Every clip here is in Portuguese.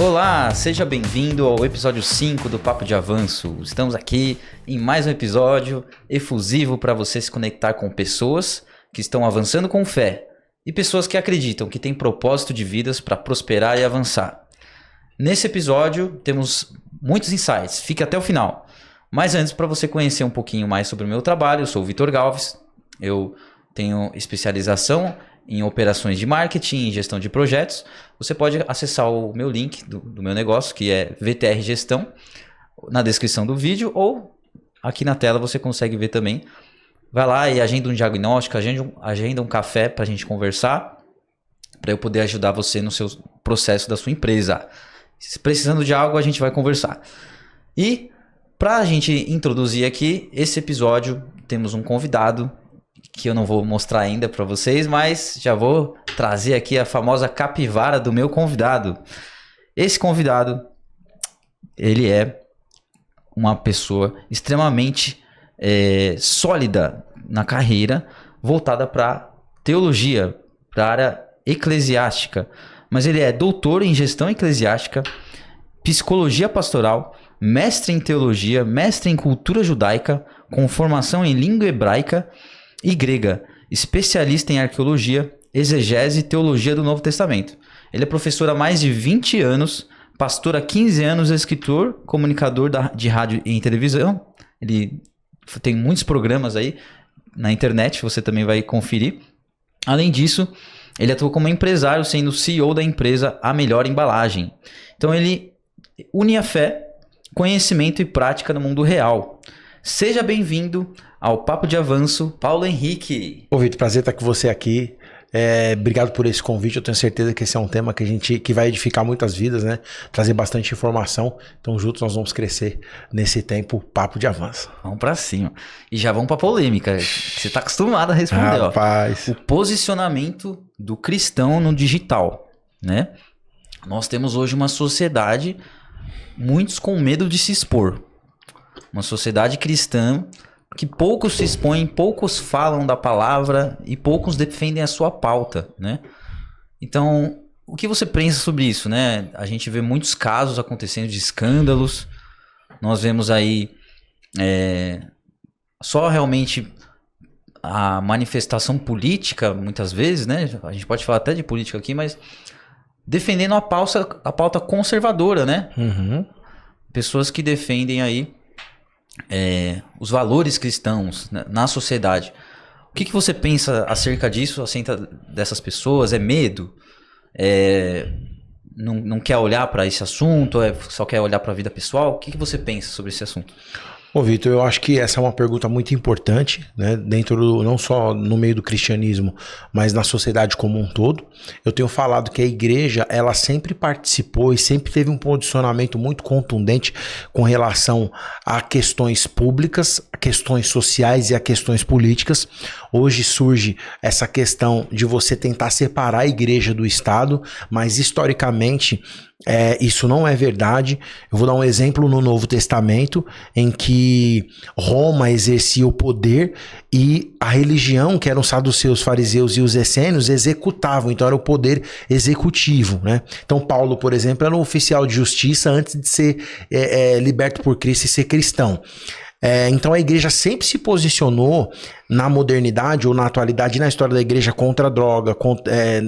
Olá, seja bem-vindo ao episódio 5 do Papo de Avanço. Estamos aqui em mais um episódio efusivo para você se conectar com pessoas que estão avançando com fé e pessoas que acreditam que têm propósito de vidas para prosperar e avançar. Nesse episódio temos muitos insights, fique até o final. Mas antes, para você conhecer um pouquinho mais sobre o meu trabalho, eu sou o Vitor Galves, eu tenho especialização em operações de marketing e gestão de projetos. Você pode acessar o meu link do meu negócio, que é VTR Gestão, na descrição do vídeo, ou aqui na tela você consegue ver também. Vai lá e agenda um diagnóstico, agenda um café para a gente conversar, para eu poder ajudar você no seu processo da sua empresa. Se precisando de algo, a gente vai conversar. E para a gente introduzir aqui esse episódio, temos um convidado que eu não vou mostrar ainda para vocês, mas já vou trazer aqui a famosa capivara do meu convidado. Esse convidado, ele é uma pessoa extremamente sólida na carreira, voltada para teologia, para a área eclesiástica. Mas ele é doutor em gestão eclesiástica, psicologia pastoral, mestre em teologia, mestre em cultura judaica, com formação em língua hebraica e grega, especialista em arqueologia, exegese e teologia do Novo Testamento. Ele é professor há mais de 20 anos, pastor há 15 anos, escritor, comunicador de rádio e televisão. Ele tem muitos programas aí na internet, você também vai conferir. Além disso, ele atua como empresário, sendo CEO da empresa A Melhor Embalagem. Então ele une a fé, conhecimento e prática no mundo real. Seja bem-vindo ao Papo de Avanço, Paulo Henrique. Ô Vitor, prazer estar com você aqui. Obrigado por esse convite. Eu tenho certeza que esse é um tema que vai edificar muitas vidas, né? Trazer bastante informação. Então juntos nós vamos crescer nesse tempo Papo de Avanço. Vamos pra cima. E já vamos pra polêmica. Você tá acostumado a responder, Rapaz. O posicionamento do cristão no digital, né? Nós temos hoje uma sociedade, muitos com medo de se expor. Uma sociedade cristã que poucos se expõem, poucos falam da palavra e poucos defendem a sua pauta, né? Então, o que você pensa sobre isso, né? A gente vê muitos casos acontecendo de escândalos. Nós vemos aí só realmente a manifestação política, muitas vezes, né? A gente pode falar até de política aqui, mas defendendo a pauta conservadora, né? Uhum. Pessoas que defendem aí os valores cristãos, né, na sociedade. O que você pensa acerca disso, acerca dessas pessoas? É medo? Não quer olhar para esse assunto? Só quer olhar para a vida pessoal? O que você pensa sobre esse assunto? Ô Vitor, eu acho que essa é uma pergunta muito importante, né? Não só no meio do cristianismo, mas na sociedade como um todo. Eu tenho falado que a igreja, ela sempre participou e sempre teve um posicionamento muito contundente com relação a questões públicas, a questões sociais e a questões políticas. Hoje surge essa questão de você tentar separar a igreja do Estado, mas historicamente isso não é verdade. Eu vou dar um exemplo no Novo Testamento, em que Roma exercia o poder e a religião, que eram os saduceus, fariseus e os essênios, executavam. Então era o poder executivo, né? Então Paulo, por exemplo, era um oficial de justiça antes de ser liberto por Cristo e ser cristão. Então a igreja sempre se posicionou na modernidade ou na atualidade, na história da igreja, contra a droga,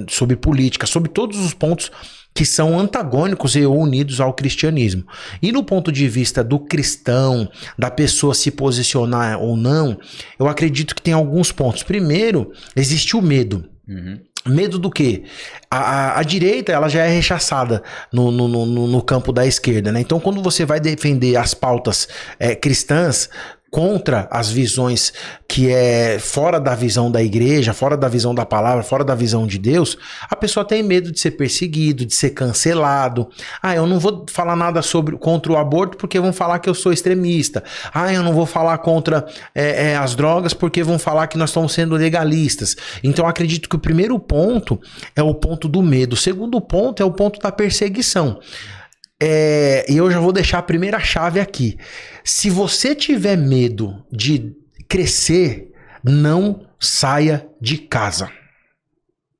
sobre política, sobre todos os pontos que são antagônicos e unidos ao cristianismo. E no ponto de vista do cristão, da pessoa se posicionar ou não, eu acredito que tem alguns pontos. Primeiro, existe o medo. Uhum. Medo do quê? A direita, ela já é rechaçada no campo da esquerda, né? Então, quando você vai defender as pautas cristãs contra as visões que é fora da visão da igreja, fora da visão da palavra, fora da visão de Deus, a pessoa tem medo de ser perseguido, de ser cancelado. Eu não vou falar nada contra o aborto porque vão falar que eu sou extremista. Eu não vou falar contra as drogas porque vão falar que nós estamos sendo legalistas. Então, acredito que o primeiro ponto é o ponto do medo. O segundo ponto é o ponto da perseguição. E eu já vou deixar a primeira chave aqui. Se você tiver medo de crescer, não saia de casa.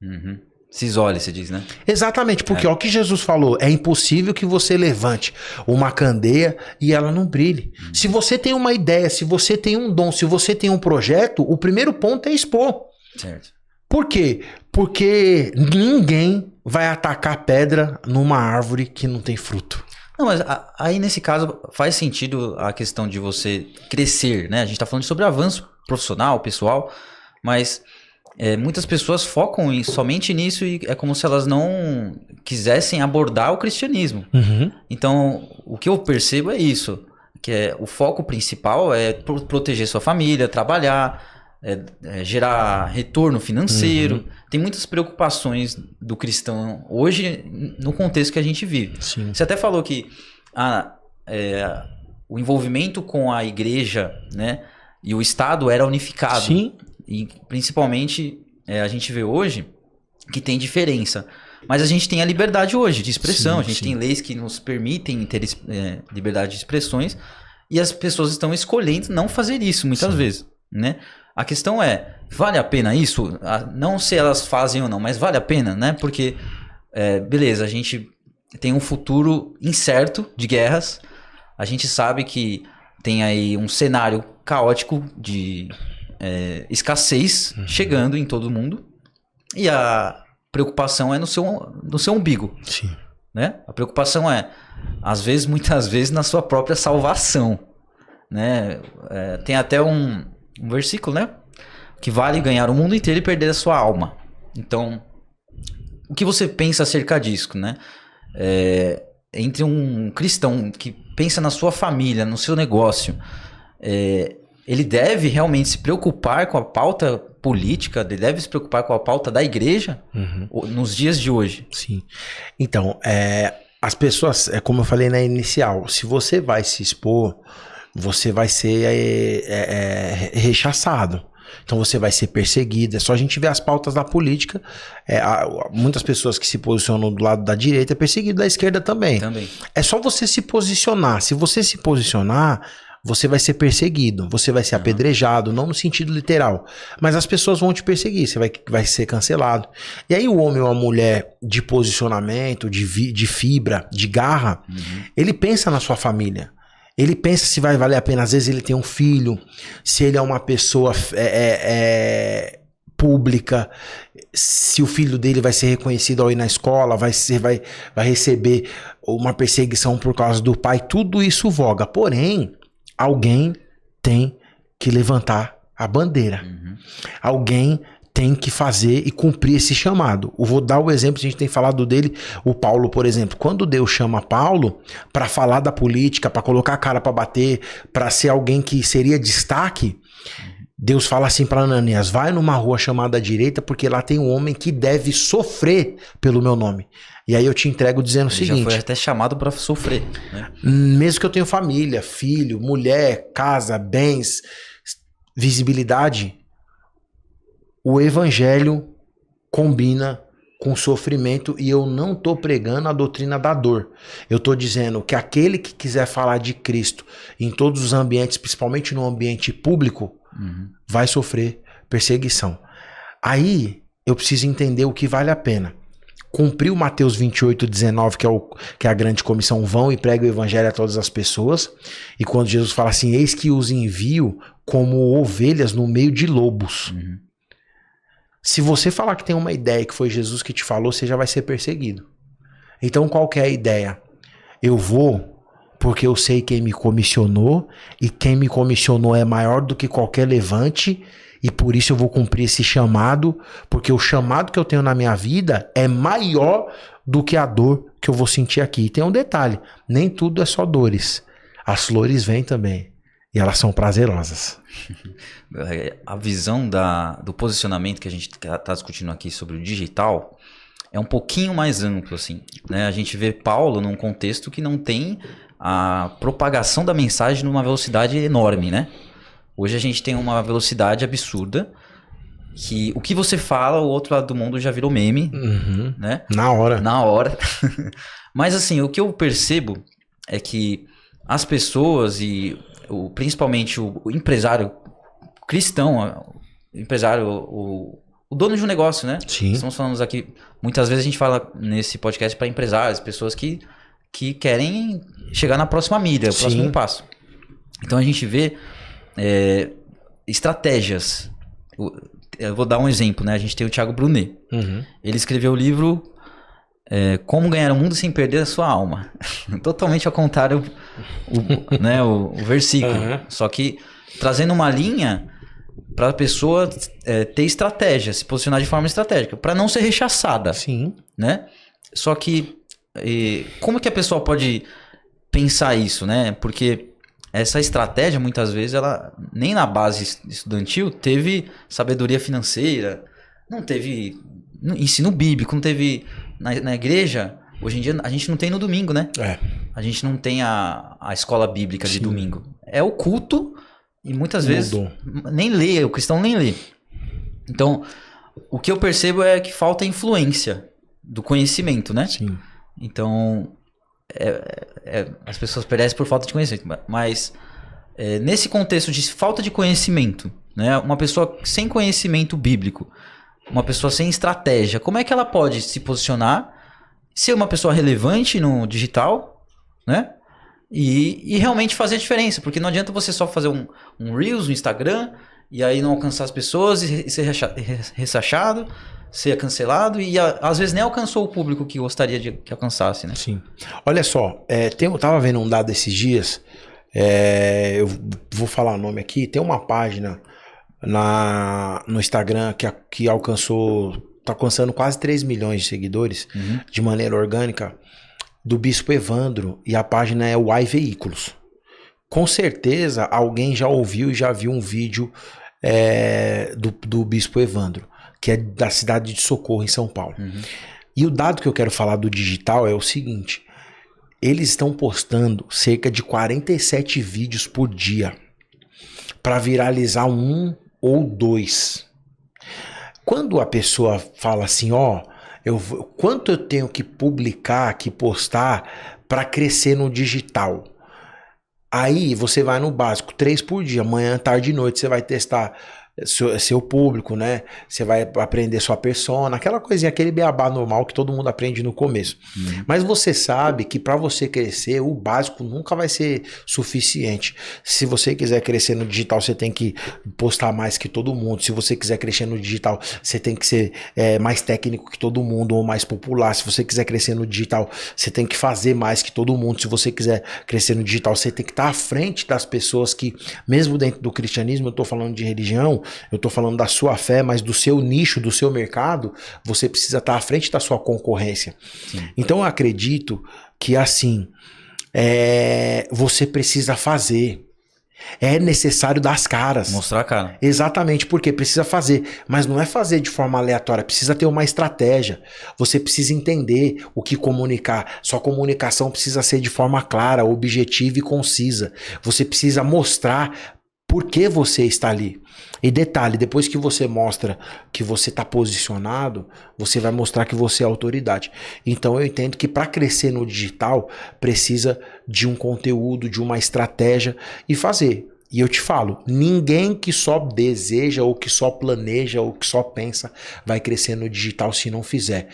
Uhum. Se isole, você diz, né? Exatamente, porque ó, o que Jesus falou, é impossível que você levante uma candeia e ela não brilhe. Se você tem uma ideia, se você tem um dom, se você tem um projeto, o primeiro ponto é expor. Certo. Por quê? Porque ninguém vai atacar pedra numa árvore que não tem fruto. Não, mas aí nesse caso faz sentido a questão de você crescer, né? A gente tá falando sobre avanço profissional, pessoal, mas muitas pessoas focam somente nisso e é como se elas não quisessem abordar o cristianismo. Uhum. Então, o que eu percebo é isso, que o foco principal é proteger sua família, trabalhar, gerar retorno financeiro. Uhum. Tem muitas preocupações do cristão hoje no contexto que a gente vive. Sim. Você até falou que o envolvimento com a igreja, né, e o Estado era unificado. Sim. E principalmente a gente vê hoje que tem diferença. Mas a gente tem a liberdade hoje de expressão, Sim, a gente sim. tem leis que nos permitem ter liberdade de expressões e as pessoas estão escolhendo não fazer isso muitas vezes, né? A questão é, vale a pena isso? Não se elas fazem ou não, mas vale a pena, né? Porque, beleza, a gente tem um futuro incerto de guerras, a gente sabe que tem aí um cenário caótico de escassez chegando em todo mundo e a preocupação é no seu umbigo. Sim. Né? A preocupação muitas vezes, na sua própria salvação. Né? Tem até um versículo, né? Que vale ganhar o mundo inteiro e perder a sua alma. Então, o que você pensa acerca disso, né? Entre um cristão que pensa na sua família, no seu negócio, ele deve realmente se preocupar com a pauta política, ele deve se preocupar com a pauta da igreja nos dias de hoje. Sim. Então, as pessoas, como eu falei na inicial, se você vai se expor, você vai ser rechaçado. Então você vai ser perseguido. É só a gente ver as pautas da política. Muitas pessoas que se posicionam do lado da direita é perseguido da esquerda também. É só você se posicionar. Se você se posicionar, você vai ser perseguido, você vai ser apedrejado, não no sentido literal, mas as pessoas vão te perseguir, você vai ser cancelado. E aí o homem ou a mulher de posicionamento, de fibra, de garra, ele pensa na sua família. Ele pensa se vai valer a pena. Às vezes ele tem um filho, se ele é uma pessoa pública, se o filho dele vai ser reconhecido ao ir na escola, vai receber uma perseguição por causa do pai, tudo isso voga. Porém, alguém tem que levantar a bandeira. Alguém tem que fazer e cumprir esse chamado. Eu vou dar o exemplo, a gente tem falado dele, o Paulo, por exemplo. Quando Deus chama Paulo para falar da política, para colocar a cara para bater, para ser alguém que seria destaque, Deus fala assim para Ananias: vai numa rua chamada direita, porque lá tem um homem que deve sofrer pelo meu nome. E aí eu te entrego dizendo o seguinte: já foi até chamado para sofrer, né? Mesmo que eu tenha família, filho, mulher, casa, bens, visibilidade, o evangelho combina com sofrimento, e eu não tô pregando a doutrina da dor. Eu tô dizendo que aquele que quiser falar de Cristo em todos os ambientes, principalmente no ambiente público, vai sofrer perseguição. Aí eu preciso entender o que vale a pena. Cumpriu Mateus 28:19, que é a grande comissão: vão e preguem o evangelho a todas as pessoas. E quando Jesus fala assim: eis que os envio como ovelhas no meio de lobos. Se você falar que tem uma ideia que foi Jesus que te falou, você já vai ser perseguido. Então qual que é a ideia? Eu vou porque eu sei quem me comissionou, e quem me comissionou é maior do que qualquer levante, e por isso eu vou cumprir esse chamado, porque o chamado que eu tenho na minha vida é maior do que a dor que eu vou sentir aqui. E tem um detalhe: nem tudo é só dores. As flores vêm também, e elas são prazerosas. A visão do posicionamento que a gente está discutindo aqui sobre o digital é um pouquinho mais amplo, assim, né? A gente vê Paulo num contexto que não tem a propagação da mensagem numa velocidade enorme, né? Hoje a gente tem uma velocidade absurda, que o que você fala, o outro lado do mundo já virou meme, né? Na hora. Mas assim, o que eu percebo é que as pessoas e principalmente o empresário cristão, o o dono de um negócio, né? Sim. Estamos falando aqui, muitas vezes a gente fala nesse podcast para empresários, pessoas que querem chegar na próxima milha, o próximo passo. Então a gente vê estratégias. Eu vou dar um exemplo, né? A gente tem o Thiago Brunet. Ele escreveu o livro Como Ganhar o Mundo Sem Perder a Sua Alma. Totalmente ao contrário o versículo. Só que trazendo uma linha para a pessoa ter estratégia, se posicionar de forma estratégica, para não ser rechaçada. Sim. Né? Só que como que a pessoa pode pensar isso, né? Porque essa estratégia, muitas vezes, ela nem na base estudantil teve sabedoria financeira, não teve ensino bíblico, não teve na igreja. Hoje em dia, a gente não tem no domingo, né? A gente não tem a escola bíblica de domingo. É o culto e muitas vezes nem lê, o cristão nem lê. Então, o que eu percebo é que falta influência do conhecimento, né? Sim. Então, as pessoas perecem por falta de conhecimento. Mas, nesse contexto de falta de conhecimento, né? Uma pessoa sem conhecimento bíblico, uma pessoa sem estratégia, como é que ela pode se posicionar, ser uma pessoa relevante no digital, né? E realmente fazer a diferença. Porque não adianta você só fazer um Reels no Instagram e aí não alcançar as pessoas e ser ressachado, ser cancelado e às vezes nem alcançou o público que gostaria que alcançasse, né? Sim. Olha só, eu tava vendo um dado esses dias, eu vou falar o nome aqui, tem uma página no Instagram que tá alcançando quase 3 milhões de seguidores de maneira orgânica, do Bispo Evandro, e a página é Uai Veículos. Com certeza alguém já ouviu e já viu um vídeo do Bispo Evandro, que é da cidade de Socorro, em São Paulo. E o dado que eu quero falar do digital é o seguinte: eles estão postando cerca de 47 vídeos por dia para viralizar um ou dois. Quando a pessoa fala assim, quanto eu tenho que publicar, que postar para crescer no digital? Aí você vai no básico, 3 por dia, manhã, tarde e noite, você vai testar seu público, né? Você vai aprender sua persona, aquela coisinha, aquele beabá normal que todo mundo aprende no começo. Mas você sabe que para você crescer, o básico nunca vai ser suficiente. Se você quiser crescer no digital, você tem que postar mais que todo mundo. Se você quiser crescer no digital, você tem que ser mais técnico que todo mundo ou mais popular. Se você quiser crescer no digital, você tem que fazer mais que todo mundo. Se você quiser crescer no digital, você tem que estar à frente das pessoas que, mesmo dentro do cristianismo, eu estou falando de religião, eu estou falando da sua fé, mas do seu nicho, do seu mercado, você precisa estar à frente da sua concorrência. Sim. Então eu acredito que assim, você precisa fazer. É necessário dar as caras. Mostrar a cara. Exatamente, porque precisa fazer. Mas não é fazer de forma aleatória, precisa ter uma estratégia. Você precisa entender o que comunicar. Sua comunicação precisa ser de forma clara, objetiva e concisa. Você precisa mostrar por que você está ali. E detalhe, depois que você mostra que você está posicionado, você vai mostrar que você é autoridade. Então eu entendo que para crescer no digital, precisa de um conteúdo, de uma estratégia e fazer. E eu te falo, ninguém que só deseja, ou que só planeja, ou que só pensa, vai crescer no digital se não fizer.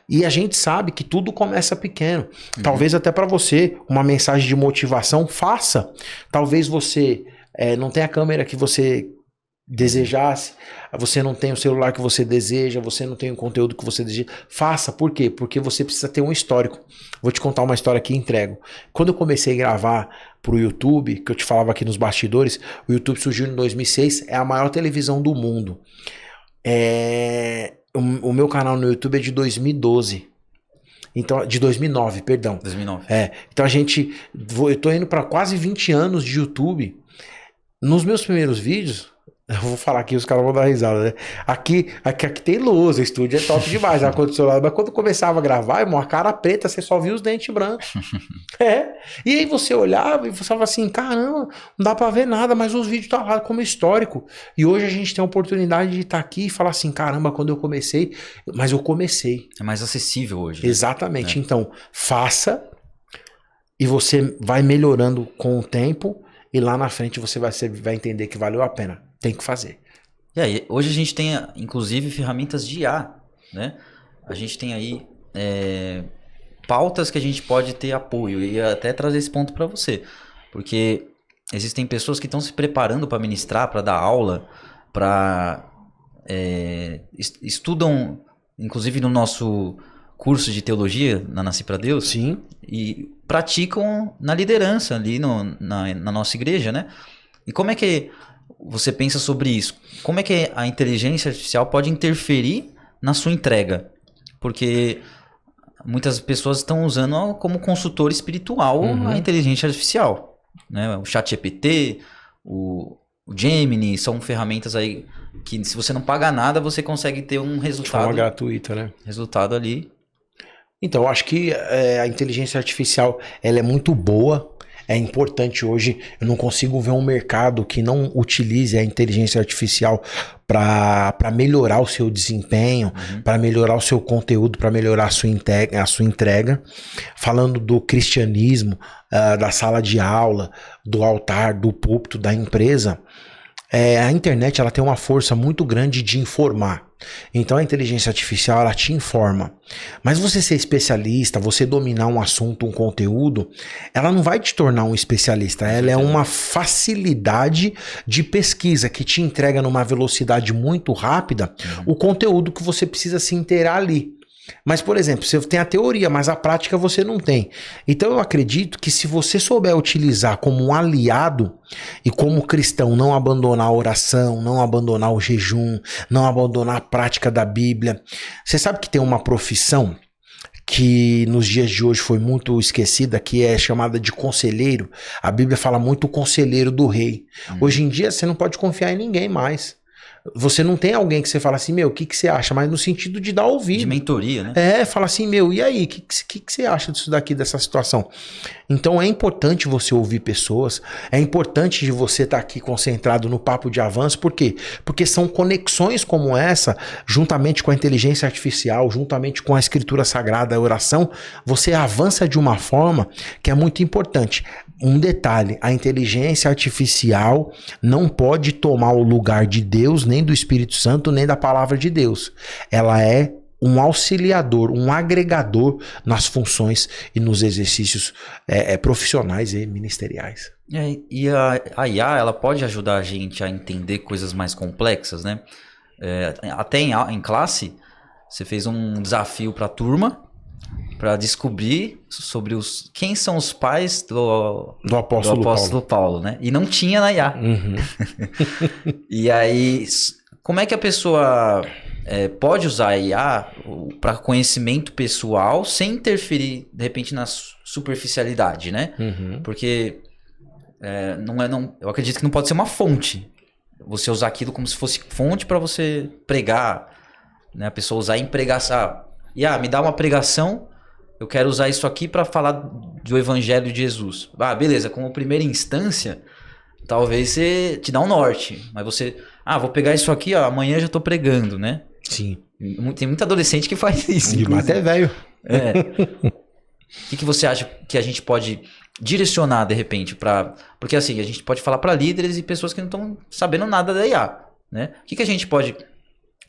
E a gente sabe que tudo começa pequeno. Talvez até para você, uma mensagem de motivação, faça. Talvez você não tenha a câmera que você desejasse, você não tem o celular que você deseja, você não tem o conteúdo que você deseja, faça. Por quê? Porque você precisa ter um histórico. Vou te contar uma história que entrego. Quando eu comecei a gravar pro YouTube, que eu te falava aqui nos bastidores, o YouTube surgiu em 2006, é a maior televisão do mundo. O meu canal no YouTube é de 2012. Então, de 2009, perdão. 2009. Então eu tô indo para quase 20 anos de YouTube. Nos meus primeiros vídeos, eu vou falar aqui, os caras vão dar risada, né? Aqui tem luz, o estúdio é top demais, ar-condicionado. Mas quando eu começava a gravar, irmão, a cara preta, você só via os dentes brancos. E aí você olhava e você falava assim, caramba, não dá pra ver nada, mas os vídeos estão lá como histórico. E hoje a gente tem a oportunidade de estar aqui e falar assim, caramba, quando eu comecei, mas eu comecei. É mais acessível hoje. Né? Exatamente. Então, faça e você vai melhorando com o tempo e lá na frente você vai entender que valeu a pena. Tem que fazer. E aí, hoje a gente tem, inclusive, ferramentas de IA, né? A gente tem aí pautas que a gente pode ter apoio e até trazer esse ponto para você. Porque existem pessoas que estão se preparando para ministrar, para dar aula, para estudam, inclusive no nosso curso de teologia, na Nasci para Deus, Sim. e praticam na liderança ali na nossa igreja, né? E como é que você pensa sobre isso? Como é que a inteligência artificial pode interferir na sua entrega? Porque muitas pessoas estão usando como consultor espiritual a inteligência artificial, né? O ChatGPT, o Gemini, são ferramentas aí que, se você não paga nada, você consegue ter um resultado. De forma gratuita, né? Resultado ali. Então, eu acho que a inteligência artificial ela é muito boa. É importante hoje, eu não consigo ver um mercado que não utilize a inteligência artificial para melhorar o seu desempenho, para melhorar o seu conteúdo, para melhorar a sua entrega. Falando do cristianismo, da sala de aula, do altar, do púlpito, da empresa, a internet ela tem uma força muito grande de informar. Então a inteligência artificial ela te informa. Mas você ser especialista, você dominar um assunto, um conteúdo, ela não vai te tornar um especialista. Ela é uma facilidade de pesquisa que te entrega numa velocidade muito rápida o conteúdo que você precisa se inteirar ali. Mas, por exemplo, você tem a teoria, mas a prática você não tem. Então eu acredito que se você souber utilizar como um aliado e como cristão não abandonar a oração, não abandonar o jejum, não abandonar a prática da Bíblia. Você sabe que tem uma profissão que nos dias de hoje foi muito esquecida, que é chamada de conselheiro. A Bíblia fala muito o conselheiro do rei. Hoje em dia você não pode confiar em ninguém mais. Você não tem alguém que você fala assim, meu, o que você acha? Mas no sentido de dar ouvido. De mentoria, né? Fala assim, meu, e aí? O que você acha disso daqui, dessa situação? Então é importante você ouvir pessoas, é importante de você estar aqui concentrado no papo de avanço, por quê? Porque são conexões como essa, juntamente com a inteligência artificial, juntamente com a escritura sagrada, a oração, você avança de uma forma que é muito importante. Um detalhe, a inteligência artificial não pode tomar o lugar de Deus, nem do Espírito Santo, nem da palavra de Deus. Ela é um auxiliador, um agregador nas funções e nos exercícios profissionais e ministeriais. E a IA, ela pode ajudar a gente a entender coisas mais complexas, né? Até em classe, você fez um desafio para a turma, para descobrir sobre quem são os pais do apóstolo Paulo, né? E não tinha na IA. E aí, como é que a pessoa pode usar a IA para conhecimento pessoal sem interferir, de repente, na superficialidade, né? Porque eu acredito que não pode ser uma fonte. Você usar aquilo como se fosse fonte para você pregar, né? A pessoa usar em pregação. Me dá uma pregação. Eu quero usar isso aqui para falar do Evangelho de Jesus. Beleza, como primeira instância, talvez você te dá um norte. Mas você, vou pegar isso aqui, amanhã já estou pregando, né? Sim. Tem muito adolescente que faz isso. E até velho. O que você acha que a gente pode direcionar, de repente, para... Porque assim, a gente pode falar para líderes e pessoas que não estão sabendo nada da IA, né? O que a gente pode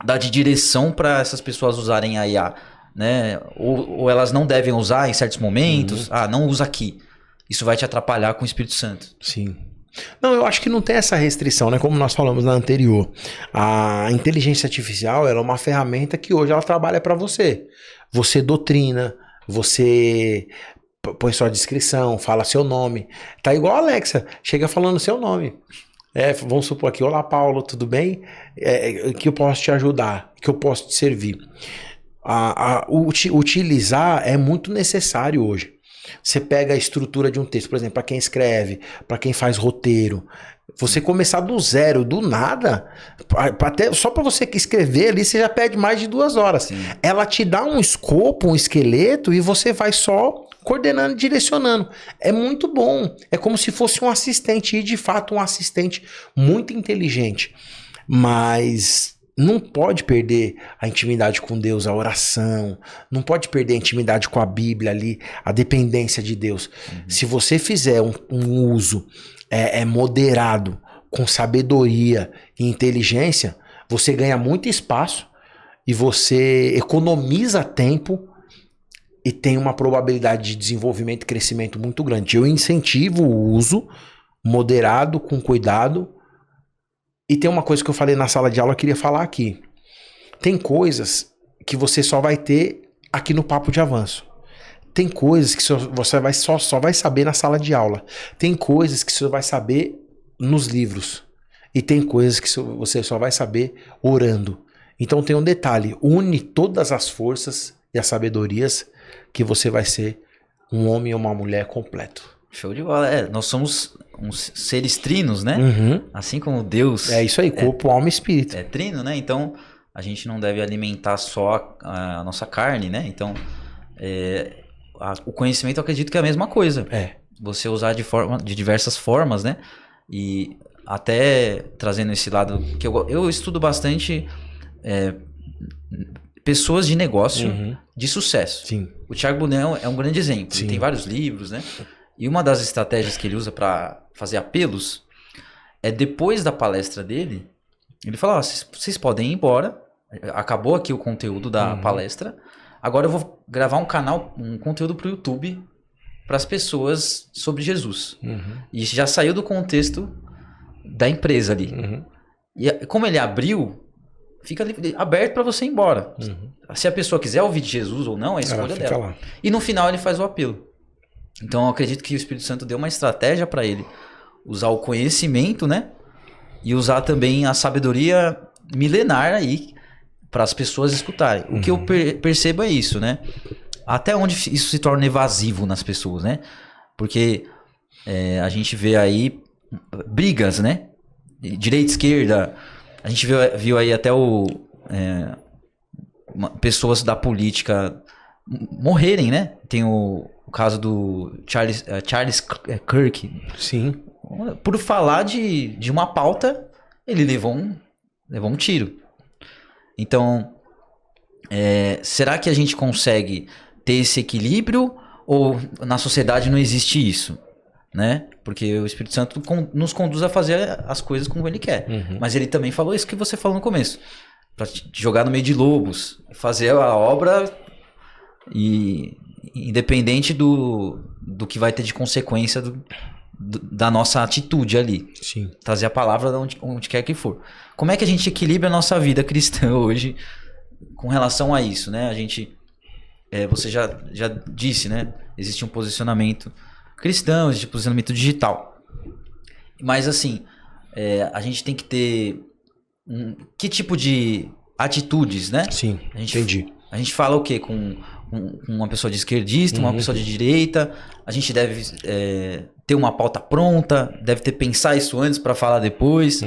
dar de direção para essas pessoas usarem a IA? Né? Ou elas não devem usar em certos momentos. Não usa aqui. Isso vai te atrapalhar com o Espírito Santo. Sim. Não, eu acho que não tem essa restrição, né? Como nós falamos na anterior. A inteligência artificial ela é uma ferramenta que hoje ela trabalha para você. Você doutrina, você põe sua descrição, fala seu nome. Tá igual a Alexa, chega falando seu nome. Vamos supor aqui, olá Paulo, tudo bem? Que eu posso te ajudar, que eu posso te servir. Utilizar é muito necessário hoje. Você pega a estrutura de um texto, por exemplo, para quem escreve, para quem faz roteiro, você começar do zero, do nada, só para você escrever ali, você já perde mais de 2 horas. Sim. Ela te dá um escopo, um esqueleto, e você vai só coordenando, direcionando. É muito bom. É como se fosse um assistente, e de fato um assistente muito inteligente. Mas não pode perder a intimidade com Deus, a oração, não pode perder a intimidade com a Bíblia ali, a dependência de Deus. Se você fizer um uso moderado, com sabedoria e inteligência, Você ganha muito espaço e você economiza tempo e tem uma probabilidade de desenvolvimento e crescimento muito grande. Eu incentivo o uso moderado, com cuidado. E tem uma coisa que eu falei na sala de aula, eu queria falar aqui. Tem coisas que você só vai ter aqui no Papo de Avanço. Tem coisas que você só vai saber na sala de aula. Tem coisas que você vai saber nos livros. E tem coisas que você só vai saber orando. Então tem um detalhe, une todas as forças e as sabedorias que você vai ser um homem ou uma mulher completo. Show de bola. Nós somos uns seres trinos, né? Uhum. Assim como Deus... É isso aí, corpo, alma e espírito. É trino, né? Então, a gente não deve alimentar só a nossa carne, né? Então, o conhecimento eu acredito que é a mesma coisa. Você usar de diversas formas, né? E até trazendo esse lado que eu estudo bastante pessoas de negócio de sucesso. Sim. O Thiago Brunel é um grande exemplo. Sim. Ele tem vários livros, né? E uma das estratégias que ele usa para fazer apelos é depois da palestra dele, ele fala, vocês podem ir embora, acabou aqui o conteúdo da palestra, agora eu vou gravar um conteúdo para o YouTube para as pessoas sobre Jesus. E já saiu do contexto da empresa ali. E como ele abriu, fica aberto para você ir embora. Se a pessoa quiser ouvir de Jesus ou não, é a escolha dela. Lá. E no final ele faz o apelo. Então eu acredito que o Espírito Santo deu uma estratégia para ele usar o conhecimento, né? E usar também a sabedoria milenar aí para as pessoas escutarem. O que eu percebo é isso, né? Até onde isso se torna evasivo nas pessoas, né? Porque a gente vê aí brigas, né? Direita, esquerda. A gente viu aí até pessoas da política morrerem, né? Tem o caso do Charles Kirk. Sim. Por falar de uma pauta, ele levou um tiro. Então, será que a gente consegue ter esse equilíbrio ou na sociedade não existe isso? Né? Porque o Espírito Santo nos conduz a fazer as coisas como ele quer. Mas ele também falou isso que você falou no começo. Para jogar no meio de lobos, fazer a obra e independente do que vai ter de consequência da nossa atitude ali. Sim. Trazer a palavra de onde quer que for. Como é que a gente equilibra a nossa vida cristã hoje com relação a isso, né? A gente, você já disse, né? Existe um posicionamento cristão, existe um posicionamento digital. Mas assim, a gente tem que ter que tipo de atitudes, né? Sim, entendi. A gente fala o quê? Com uma pessoa de esquerdista, uma pessoa de direita, a gente deve ter uma pauta pronta, deve pensar isso antes para falar depois,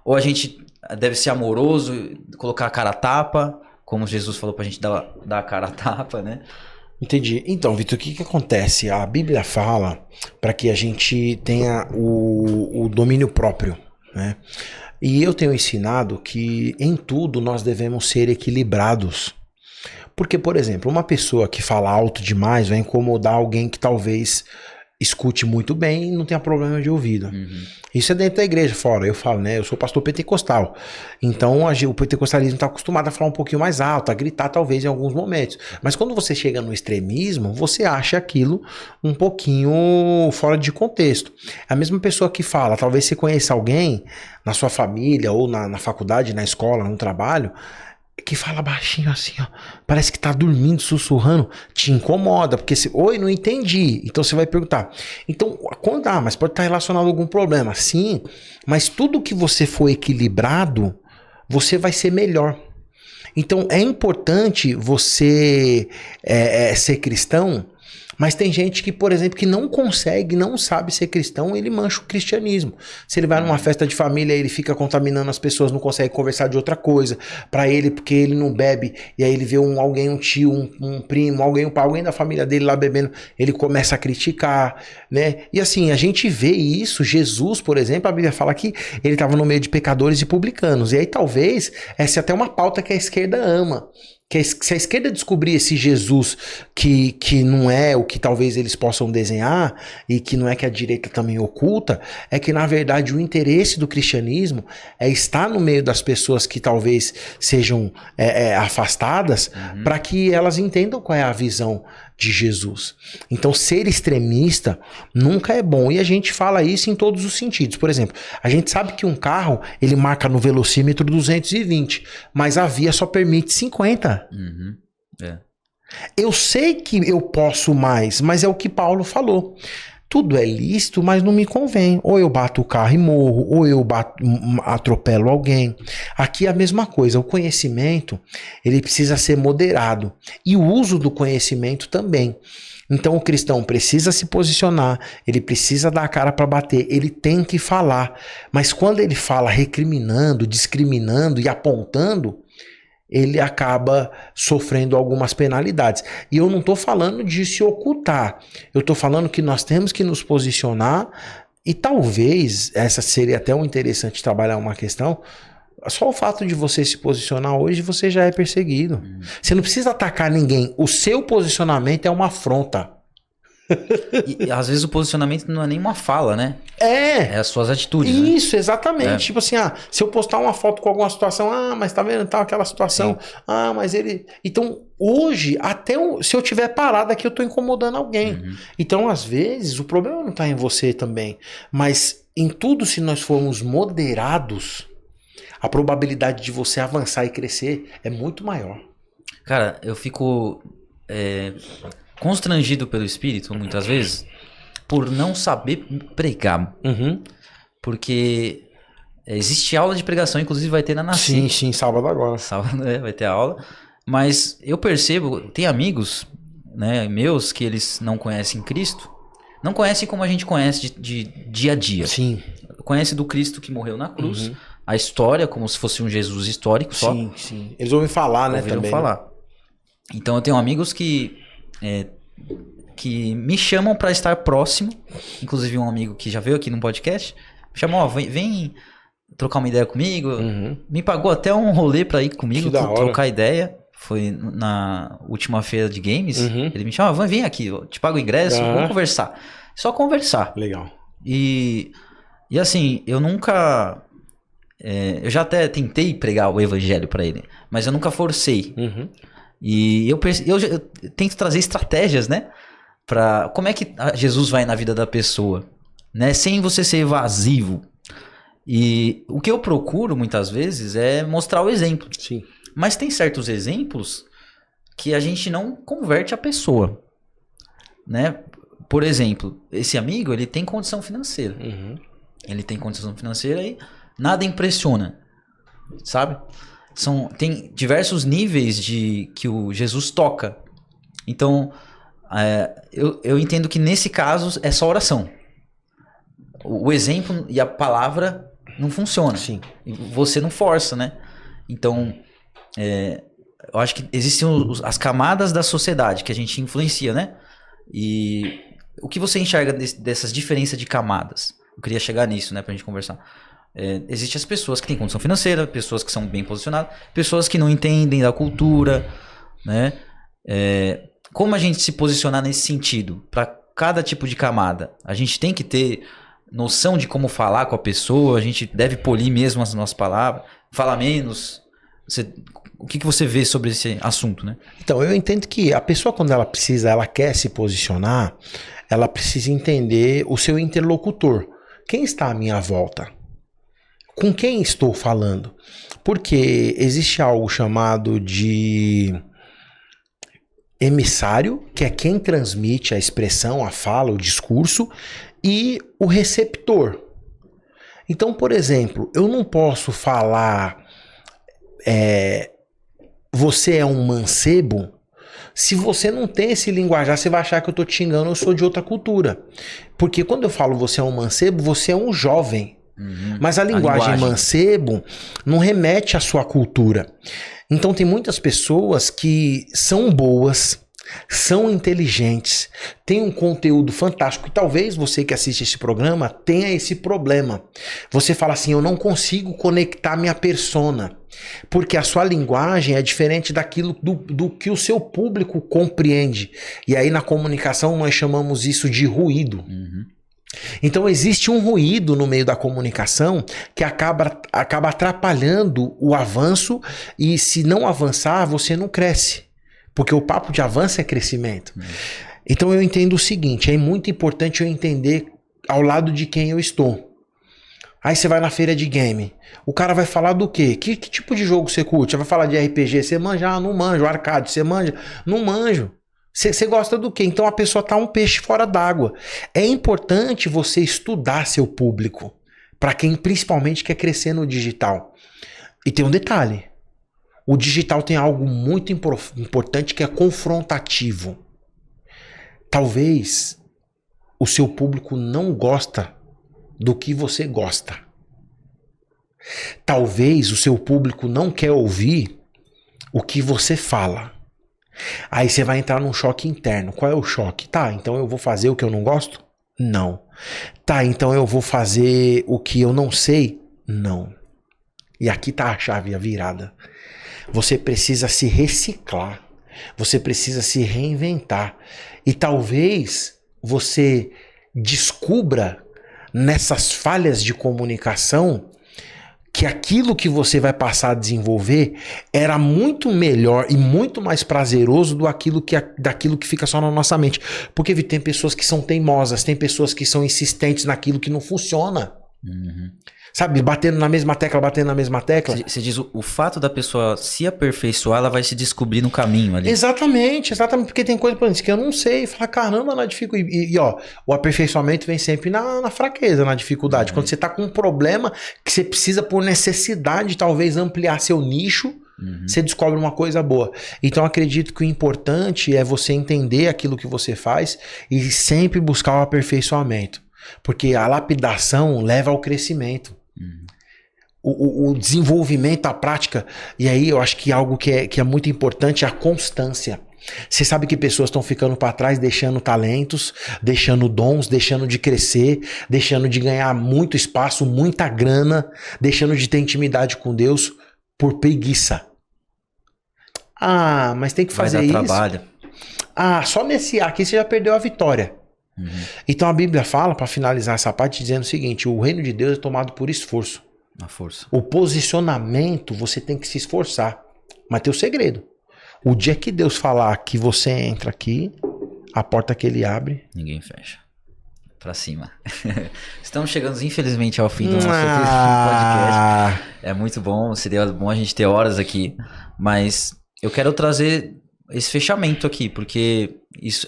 ou a gente deve ser amoroso, colocar a cara a tapa, como Jesus falou pra gente dar a cara a tapa, né? Entendi. Então, Vitor, o que acontece? A Bíblia fala para que a gente tenha o domínio próprio, né? E eu tenho ensinado que em tudo nós devemos ser equilibrados. Porque, por exemplo, uma pessoa que fala alto demais vai incomodar alguém que talvez escute muito bem e não tenha problema de ouvido. Isso é dentro da igreja, fora. Eu falo, né? Eu sou pastor pentecostal. Então, o pentecostalismo está acostumado a falar um pouquinho mais alto, a gritar talvez em alguns momentos. Mas quando você chega no extremismo, você acha aquilo um pouquinho fora de contexto. A mesma pessoa que fala, talvez você conheça alguém na sua família ou na faculdade, na escola, no trabalho, que fala baixinho assim, ó, parece que tá dormindo, sussurrando, te incomoda, porque oi, não entendi, então você vai perguntar. Então, mas pode estar relacionado a algum problema, sim, mas tudo que você for equilibrado, você vai ser melhor. Então, é importante você ser cristão, mas tem gente que, por exemplo, que não consegue, não sabe ser cristão, ele mancha o cristianismo. Se ele vai numa festa de família, ele fica contaminando as pessoas, não consegue conversar de outra coisa. Pra ele, porque ele não bebe, e aí ele vê alguém, um tio, um primo, alguém da família dele lá bebendo, ele começa a criticar, né? E assim, a gente vê isso, Jesus, por exemplo, a Bíblia fala que ele estava no meio de pecadores e publicanos. E aí talvez essa é até uma pauta que a esquerda ama. que se a esquerda descobrir esse Jesus que não é o que talvez eles possam desenhar e que não é que a direita também oculta, é que na verdade o interesse do cristianismo é estar no meio das pessoas que talvez sejam afastadas, para que elas entendam qual é a visão de Jesus. Então ser extremista nunca é bom, e a gente fala isso em todos os sentidos. Por exemplo, a gente sabe que um carro ele marca no velocímetro 220, mas a via só permite 50. Eu sei que eu posso mais, mas é o que Paulo falou. Tudo é lícito, mas não me convém. Ou eu bato o carro e morro, ou eu atropelo alguém. Aqui é a mesma coisa. O conhecimento, ele precisa ser moderado. E o uso do conhecimento também. Então o cristão precisa se posicionar, ele precisa dar a cara para bater, ele tem que falar. Mas quando ele fala recriminando, discriminando e apontando, ele acaba sofrendo algumas penalidades. E eu não estou falando de se ocultar. Eu estou falando que nós temos que nos posicionar, e talvez, essa seria até um interessante trabalhar uma questão, só o fato de você se posicionar hoje, você já é perseguido. Você não precisa atacar ninguém. O seu posicionamento é uma afronta. E às vezes o posicionamento não é nem uma fala, né? É as suas atitudes. Isso, né? Exatamente. Tipo assim, se eu postar uma foto com alguma situação, mas tá vendo, tá aquela situação, sim. Mas ele... Então, hoje, até se eu tiver parado aqui, eu tô incomodando alguém. Então, às vezes, o problema não tá em você também. Mas em tudo, se nós formos moderados, a probabilidade de você avançar e crescer é muito maior. Cara, eu fico... constrangido pelo Espírito, muitas vezes, por não saber pregar. Porque existe aula de pregação, inclusive vai ter na Nasci. Sim, sábado agora. Sábado, vai ter aula. Mas eu percebo, tem amigos, né, meus que eles não conhecem Cristo, não conhecem como a gente conhece de dia a dia. Sim. Conhece do Cristo que morreu na cruz, a história como se fosse um Jesus histórico só. Sim. Eles ouvem falar, né? Ouviram falar. Então eu tenho amigos que me chamam para estar próximo, inclusive um amigo que já veio aqui no podcast, me chamou, vem trocar uma ideia comigo, me pagou até um rolê para ir comigo, trocar ideia, foi na última feira de games, ele me chamou, vem aqui, eu te pago o ingresso, vamos conversar, só conversar. Legal. E assim, eu nunca... eu já até tentei pregar o evangelho para ele, mas eu nunca forcei. E eu tento trazer estratégias, né? Pra como é que Jesus vai na vida da pessoa, né? Sem você ser evasivo. E o que eu procuro muitas vezes é mostrar o exemplo. Sim. Mas tem certos exemplos que a gente não converte a pessoa, né? Por exemplo, esse amigo, ele tem condição financeira. Ele tem condição financeira e nada impressiona, sabe? Tem diversos níveis que o Jesus toca. Então, eu entendo que nesse caso é só oração. O exemplo e a palavra não funcionam. Sim. E você não força, né? Então, eu acho que existem as camadas da sociedade que a gente influencia, né? E o que você enxerga dessas diferenças de camadas? Eu queria chegar nisso, né? Pra gente conversar. Existem as pessoas que têm condição financeira, pessoas que são bem posicionadas, pessoas que não entendem da cultura, né? Como a gente se posicionar nesse sentido? Para cada tipo de camada, a gente tem que ter noção de como falar com a pessoa, a gente deve polir mesmo as nossas palavras, falar menos. O que você vê sobre esse assunto, né? Então, eu entendo que a pessoa, quando ela quer se posicionar, ela precisa entender o seu interlocutor. Quem está à minha volta? Com quem estou falando? Porque existe algo chamado de emissário, que é quem transmite a expressão, a fala, o discurso, e o receptor. Então, por exemplo, eu não posso falar você é um mancebo. Se você não tem esse linguajar, você vai achar que eu estou te xingando, eu sou de outra cultura. Porque quando eu falo você é um mancebo, você é um jovem. Mas a linguagem mancebo não remete à sua cultura. Então tem muitas pessoas que são boas, são inteligentes, têm um conteúdo fantástico. E talvez você que assiste esse programa tenha esse problema. Você fala assim, eu não consigo conectar minha persona, porque a sua linguagem é diferente daquilo do que o seu público compreende. E aí na comunicação nós chamamos isso de ruído. Então existe um ruído no meio da comunicação que acaba atrapalhando o avanço, e se não avançar, você não cresce. Porque o papo de avanço é crescimento. Então eu entendo o seguinte, é muito importante eu entender ao lado de quem eu estou. Aí você vai na feira de game, o cara vai falar do quê? Que tipo de jogo você curte? Você vai falar de RPG, você manja? Ah, não manjo. Arcade, você manja? Não manjo. Você gosta do quê? Então a pessoa tá um peixe fora d'água. É importante você estudar seu público, para quem principalmente quer crescer no digital. E tem um detalhe, o digital tem algo muito importante que é confrontativo. Talvez o seu público não gosta do que você gosta. Talvez o seu público não quer ouvir o que você fala. Aí você vai entrar num choque interno. Qual é o choque? Tá, então eu vou fazer o que eu não gosto? Não. Tá, então eu vou fazer o que eu não sei? Não. E aqui tá a chave, a virada. Você precisa se reciclar. Você precisa se reinventar. E talvez você descubra nessas falhas de comunicação que aquilo que você vai passar a desenvolver era muito melhor e muito mais prazeroso daquilo que fica só na nossa mente. Porque tem pessoas que são teimosas, tem pessoas que são insistentes naquilo que não funciona. Sabe, batendo na mesma tecla. Você diz, o fato da pessoa se aperfeiçoar, ela vai se descobrir no caminho ali. Exatamente, porque tem coisa, por exemplo, que eu não sei. Fala, caramba, na dificuldade. E ó, o aperfeiçoamento vem sempre na fraqueza, na dificuldade. Quando você tá com um problema que você precisa, por necessidade, talvez ampliar seu nicho, você descobre uma coisa boa. Então acredito que o importante é você entender aquilo que você faz e sempre buscar o aperfeiçoamento. Porque a lapidação leva ao crescimento. O desenvolvimento, a prática. E aí eu acho que algo que é muito importante é a constância. Você sabe que pessoas estão ficando para trás, deixando talentos, deixando dons, deixando de crescer, deixando de ganhar muito espaço, muita grana, deixando de ter intimidade com Deus por preguiça. Ah, mas tem que fazer isso. Trabalho. Ah, só nesse aqui você já perdeu a vitória. Então a Bíblia fala, para finalizar essa parte, dizendo o seguinte: o reino de Deus é tomado por esforço. Na força. O posicionamento, você tem que se esforçar. Mas tem o segredo. O dia que Deus falar que você entra aqui, a porta que ele abre, ninguém fecha. Pra cima. Estamos chegando, infelizmente, ao fim do nosso podcast. É muito bom, seria bom a gente ter horas aqui. Mas eu quero trazer esse fechamento aqui, porque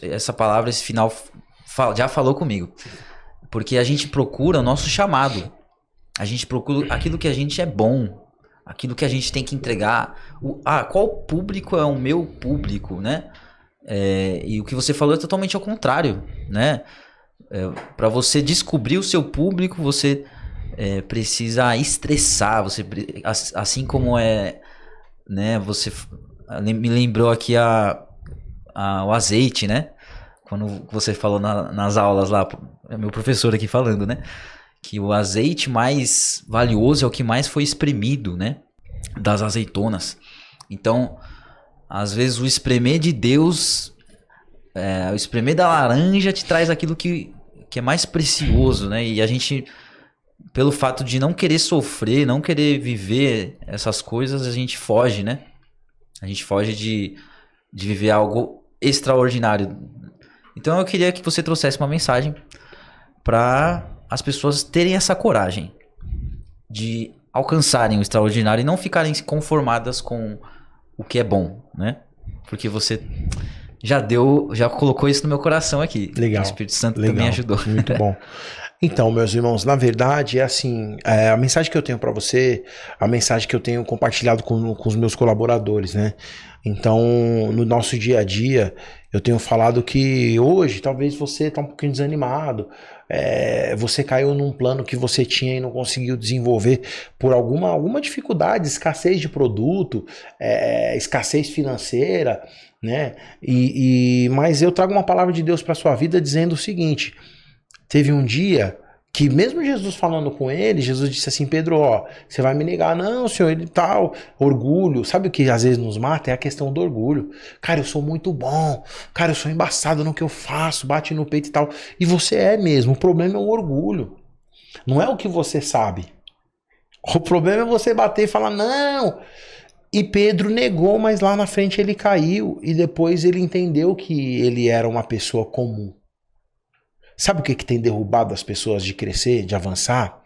essa palavra, esse final, já falou comigo. Porque a gente procura o nosso chamado. A gente procura aquilo que a gente é bom, aquilo que a gente tem que entregar. Qual público é o meu público, né? E o que você falou é totalmente ao contrário, né? Para você descobrir o seu público, você precisa estressar. Assim como né? Você me lembrou aqui o azeite, né? Quando você falou nas aulas lá, é meu professor aqui falando, né? Que o azeite mais valioso é o que mais foi espremido, né? Das azeitonas. Então, às vezes o espremer de Deus, o espremer da laranja te traz aquilo que é mais precioso, né? E a gente, pelo fato de não querer sofrer, não querer viver essas coisas, a gente foge, né? A gente foge de viver algo extraordinário. Então eu queria que você trouxesse uma mensagem para as pessoas terem essa coragem de alcançarem o extraordinário e não ficarem conformadas com o que é bom, né? Porque você já colocou isso no meu coração aqui. Legal. O Espírito Santo também ajudou. Muito bom. Então, meus irmãos, na verdade é assim, a mensagem que eu tenho para você, a mensagem que eu tenho compartilhado com os meus colaboradores, né? Então, no nosso dia a dia, eu tenho falado que hoje, talvez você está um pouquinho desanimado, você caiu num plano que você tinha e não conseguiu desenvolver por alguma dificuldade, escassez de produto, escassez financeira, né? Mas eu trago uma palavra de Deus para sua vida dizendo o seguinte: teve um dia que mesmo Jesus falando com ele, Jesus disse assim: Pedro, ó, você vai me negar? Não, senhor, ele tal, orgulho. Sabe o que às vezes nos mata? É a questão do orgulho. Cara, eu sou muito bom, cara, eu sou embaçado no que eu faço, bate no peito e tal. E você é mesmo, o problema é o orgulho. Não é o que você sabe. O problema é você bater e falar, não. E Pedro negou, mas lá na frente ele caiu e depois ele entendeu que ele era uma pessoa comum. Sabe o que tem derrubado as pessoas de crescer, de avançar?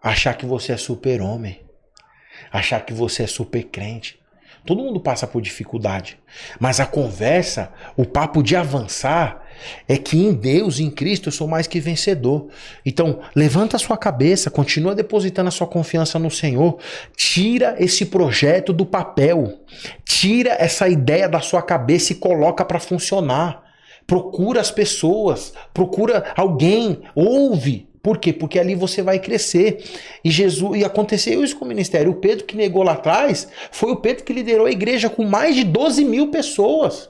Achar que você é super-homem. Achar que você é super crente. Todo mundo passa por dificuldade. Mas a conversa, o papo de avançar, é que em Deus, em Cristo, eu sou mais que vencedor. Então, levanta a sua cabeça, continua depositando a sua confiança no Senhor. Tira esse projeto do papel. Tira essa ideia da sua cabeça e coloca para funcionar. Procura as pessoas, procura alguém, ouve. Por quê? Porque ali você vai crescer. E aconteceu isso com o ministério. O Pedro que negou lá atrás foi o Pedro que liderou a igreja com mais de 12 mil pessoas.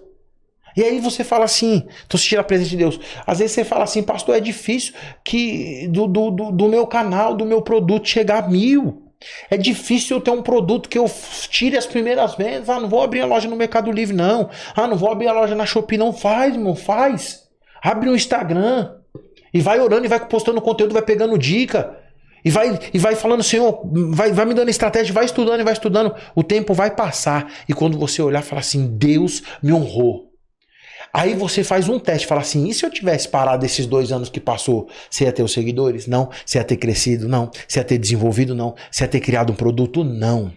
E aí você fala assim, tô sentindo a presença de Deus. Às vezes você fala assim, pastor, é difícil que do meu canal, do meu produto chegar a 1000. É difícil eu ter um produto que eu tire as primeiras vendas. Não vou abrir a loja no Mercado Livre, não. Não vou abrir a loja na Shopee, não. Faz, irmão, faz. Abre um Instagram e vai orando e vai postando conteúdo, vai pegando dica e vai falando, Senhor, vai me dando estratégia, vai estudando e vai estudando. O tempo vai passar e quando você olhar, fala assim, Deus me honrou. Aí você faz um teste, fala assim, e se eu tivesse parado esses 2 anos que passou, você ia ter os seguidores? Não. Você ia ter crescido? Não. Você ia ter desenvolvido? Não. Você ia ter criado um produto? Não.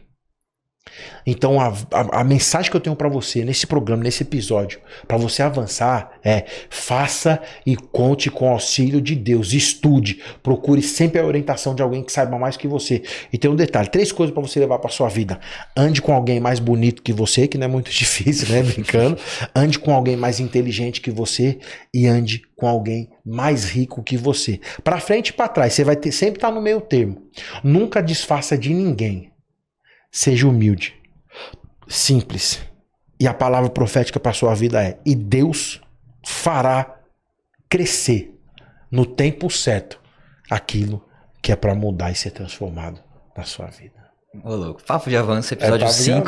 Então a mensagem que eu tenho para você nesse programa, nesse episódio, para você avançar é: faça e conte com o auxílio de Deus, estude, procure sempre a orientação de alguém que saiba mais que você. E tem um detalhe, 3 coisas para você levar para sua vida: ande com alguém mais bonito que você, que não é muito difícil, né, brincando, ande com alguém mais inteligente que você e ande com alguém mais rico que você. Para frente e para trás, você vai sempre estar no meio termo. Nunca desfaça de ninguém. Seja humilde, simples. E a palavra profética para sua vida é: e Deus fará crescer no tempo certo aquilo que é para mudar e ser transformado na sua vida. Ô, louco. Papo de Avanço, episódio 5.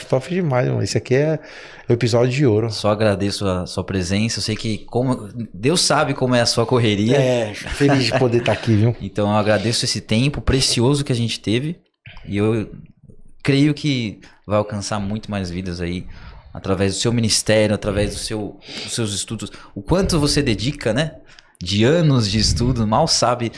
Top demais, mano. Esse aqui é o episódio de ouro. Só agradeço a sua presença. Eu sei que Deus sabe como é a sua correria. Feliz de poder estar aqui, viu? Então eu agradeço esse tempo precioso que a gente teve. E eu creio que vai alcançar muito mais vidas aí, através do seu ministério, através dos seus estudos. O quanto você dedica, né? De anos de estudo, mal sabe,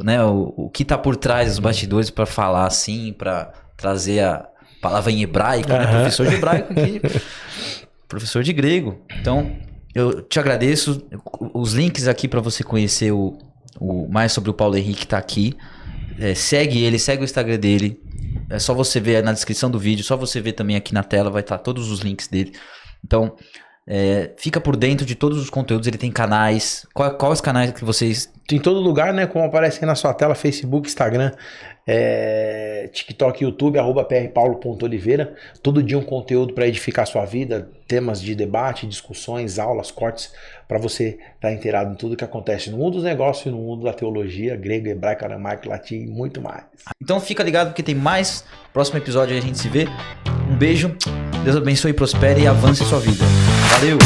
né, o que tá por trás dos bastidores para falar assim, para trazer a palavra em hebraico, né? Professor de hebraico aqui, professor de grego. Então, eu te agradeço. Os links aqui para você conhecer o mais sobre o Paulo Henrique tá aqui. Segue ele, segue o Instagram dele. É só você ver na descrição do vídeo, só você ver também aqui na tela, vai estar todos os links dele. Então, fica por dentro de todos os conteúdos, ele tem canais. Quais os canais que vocês... Em todo lugar, né? Como aparece aí na sua tela, Facebook, Instagram, TikTok, YouTube, @prpaulo.oliveira. Todo dia um conteúdo para edificar a sua vida, temas de debate, discussões, aulas, cortes, para você estar inteirado em tudo que acontece no mundo dos negócios, no mundo da teologia, grego, hebraico, aramaico, latim e muito mais. Então fica ligado porque tem mais. Próximo episódio aí a gente se vê. Um beijo, Deus abençoe, prospere e avance a sua vida. Valeu!